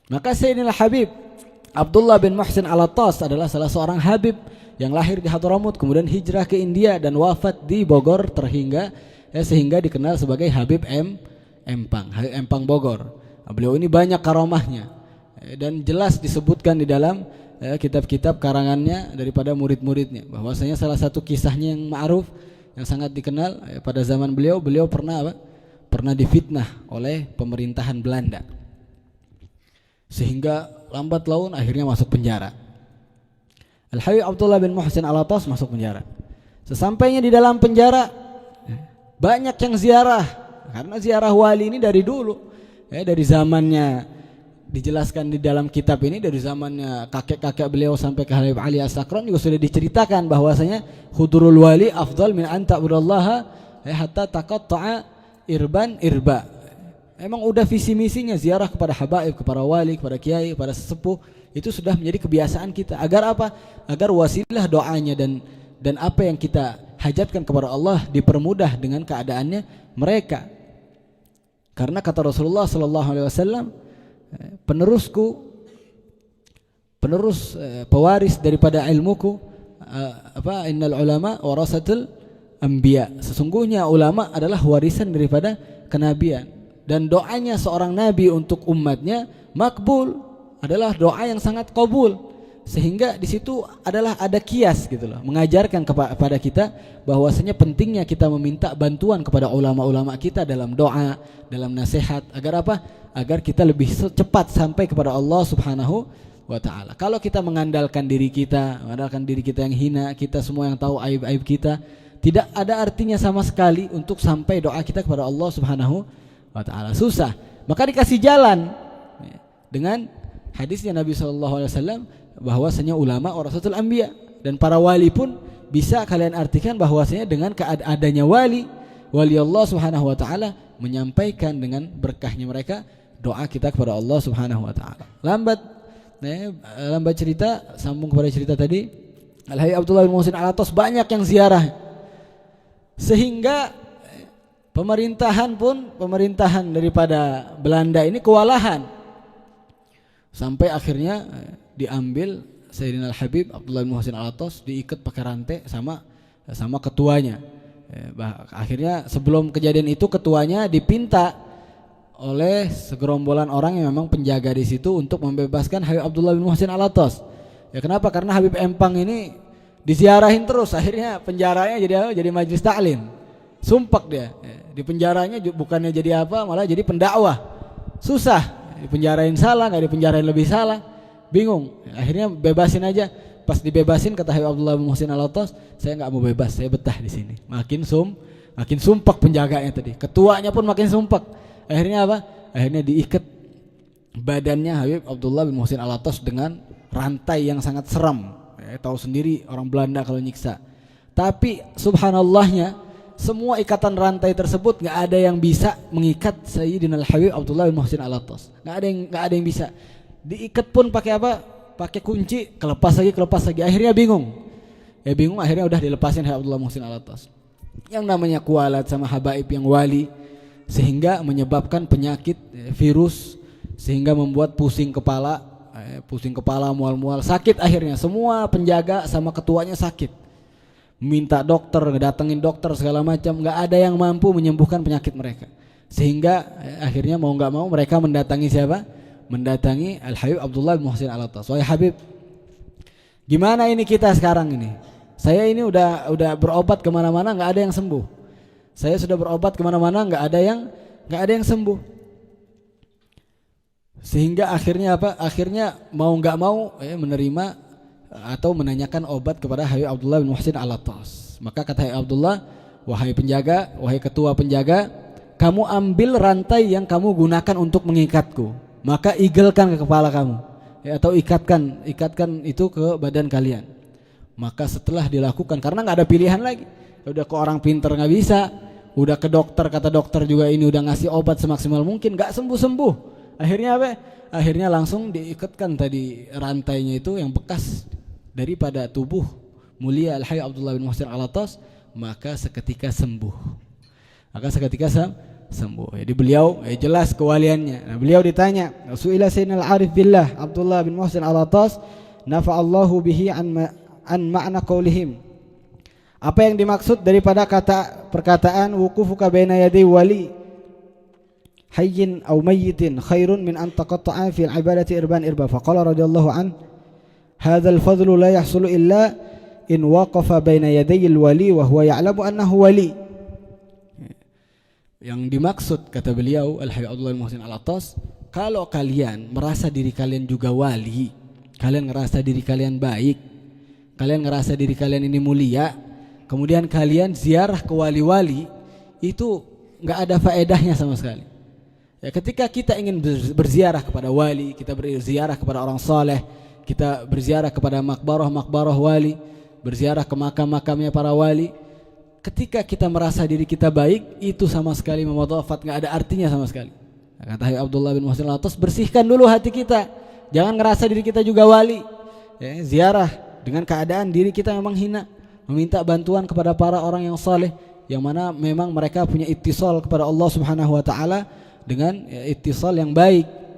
Maka Sayyidina Habib Abdullah bin Muhsin Al-Attas adalah salah seorang Habib yang lahir di Hadramut, kemudian hijrah ke India dan wafat di Bogor sehingga dikenal sebagai Habib Empang, Habib Empang Bogor. Beliau ini banyak karamahnya dan jelas disebutkan di dalam kitab-kitab karangannya daripada murid-muridnya, bahwasanya salah satu kisahnya yang ma'ruf yang sangat dikenal pada zaman beliau pernah difitnah oleh pemerintahan Belanda, sehingga lambat laun akhirnya masuk penjara. Al-Habib Abdullah bin Muhsin Al-Attas masuk penjara. Sesampainya di dalam penjara banyak yang ziarah, karena ziarah wali ini dari dulu, dari zamannya dijelaskan di dalam kitab ini, dari zamannya kakek-kakek beliau sampai ke Habib Ali As-Sakran juga sudah diceritakan bahwasanya hudurul wali afdal min an ta'budallaha hatta taqatta'a irban irba. Emang udah visi misinya ziarah kepada habaib, kepada wali, kepada kiai, kepada sesepuh, itu sudah menjadi kebiasaan kita. Agar apa? Agar wasilah doanya dan apa yang kita hajatkan kepada Allah dipermudah dengan keadaannya mereka. Karena kata Rasulullah sallallahu alaihi wasallam, pewaris daripada ilmuku, innal ulama warasatul anbiya. Sesungguhnya ulama adalah warisan daripada kenabian. Dan doanya seorang nabi untuk umatnya makbul, adalah doa yang sangat kabul. Sehingga di situ ada kias gitu loh, mengajarkan kepada kita bahwasanya pentingnya kita meminta bantuan kepada ulama-ulama kita dalam doa, dalam nasihat, agar apa? Agar kita lebih cepat sampai kepada Allah Subhanahu wa taala. Kalau kita mengandalkan diri kita yang hina, kita semua yang tahu aib-aib kita, tidak ada artinya sama sekali untuk sampai doa kita kepada Allah Subhanahu wa ta'ala, susah. Maka dikasih jalan dengan hadisnya Nabi SAW bahwasanya ulama warasatul anbiya, dan para wali pun bisa kalian artikan bahwasanya dengan adanya wali Allah Subhanahu wa ta'ala menyampaikan dengan berkahnya mereka doa kita kepada Allah Subhanahu wa ta'ala. Lambat cerita, sambung kepada cerita tadi, Al-Habib Abdullah bin Muhsin Al-Attas banyak yang ziarah, sehingga pemerintahan daripada Belanda ini kewalahan, sampai akhirnya diambil Sayyidina Al-Habib Abdullah bin Muhsin Al-Attas, diikat pakai rantai sama ketuanya. Akhirnya sebelum kejadian itu ketuanya dipinta oleh segerombolan orang yang memang penjaga di situ untuk membebaskan Habib Abdullah bin Muhsin Al-Attas. Ya kenapa? Karena Habib Empang ini diziarahin terus, akhirnya penjaranya jadi majelis taklim. Sumpak dia. Di penjaranya bukannya jadi apa, malah jadi pendakwah. Susah. Dipenjarain salah, enggak dipenjarain lebih salah. Bingung. Akhirnya bebasin aja. Pas dibebasin kata Habib Abdullah bin Muhsin Al-Attas, saya enggak mau bebas, saya betah di sini. Makin sumpak penjaganya tadi. Ketuanya pun makin sumpak. Akhirnya apa? Akhirnya diikat badannya Habib Abdullah bin Muhsin Al-Attas dengan rantai yang sangat seram. Tahu sendiri orang Belanda kalau nyiksa. Tapi subhanallahnya, semua ikatan rantai tersebut nggak ada yang bisa mengikat Sayyidina Al-Habib Abdullah bin Muhsin Al-Attas. Nggak ada yang bisa. Diikat pun pakai apa? Pakai kunci, kelepas lagi. Akhirnya bingung. Akhirnya udah dilepasin Habib Abdullah bin Muhsin Al-Attas. Yang namanya kualat sama habaib yang wali, sehingga menyebabkan penyakit virus, sehingga membuat pusing kepala, mual-mual, sakit. Akhirnya semua penjaga sama ketuanya sakit. Minta dokter, datengin dokter segala macam, nggak ada yang mampu menyembuhkan penyakit mereka. Sehingga akhirnya mau nggak mau mereka mendatangi siapa? Mendatangi Al-Habib Abdullah bin Muhsin Al-Attas. Wahai Habib, gimana ini kita sekarang ini? Saya ini udah berobat kemana-mana nggak ada yang sembuh. Saya sudah berobat kemana-mana nggak ada yang sembuh. Sehingga akhirnya apa? Akhirnya mau nggak mau menerima atau menanyakan obat kepada Habib Abdullah bin Muhsin Al-Attas. Maka kata Habib Abdullah, wahai penjaga, wahai ketua penjaga, kamu ambil rantai yang kamu gunakan untuk mengikatku, maka igelkan ke kepala kamu, atau ikatkan itu ke badan kalian. Maka setelah dilakukan, karena nggak ada pilihan lagi, udah ke orang pinter nggak bisa, udah ke dokter, kata dokter juga ini udah ngasih obat semaksimal mungkin, nggak sembuh. Akhirnya apa? Akhirnya langsung diikatkan tadi rantainya itu yang bekas daripada tubuh mulia Al-Habib Abdullah bin Muhsin Al-Attas, maka seketika sembuh. sembuh. Jadi beliau jelas kewaliannya. Nah, beliau ditanya, Su'ila Sayyidina al-Arif billah Abdullah bin Muhsin al-Atas, nafa'allahu bihi an ma'na qaulihim. Apa yang dimaksud daripada perkataan wuqufuka baina yaday wali hayyin aw mayyitin khairun min an taqatta'a fil ibadati irban irba. Faqala radhiyallahu an, hadzal fadlu la yahsulu illa in waqafa baina yaday al-wali wa huwa ya'lamu annahu wali. Yang dimaksud kata beliau Al-Habib Abdullah bin Muhsin Al-Atas, kalau kalian merasa diri kalian juga wali, kalian ngerasa diri kalian baik, kalian ngerasa diri kalian ini mulia, kemudian kalian ziarah ke wali-wali, itu enggak ada faedahnya sama sekali. Ya, ketika kita ingin berziarah kepada wali, kita berziarah kepada orang saleh, kita berziarah kepada makbarah wali, berziarah ke makam-makamnya para wali, ketika kita merasa diri kita baik, itu sama sekali memudhafat, enggak ada artinya sama sekali. Kata Habib Abdullah bin Muhsin Al-Atas, bersihkan dulu hati kita, jangan ngerasa diri kita juga wali. Ya, ziarah dengan keadaan diri kita memang hina, meminta bantuan kepada para orang yang saleh, yang mana memang mereka punya ittisal kepada Allah Subhanahu wa taala dengan ittisal yang baik.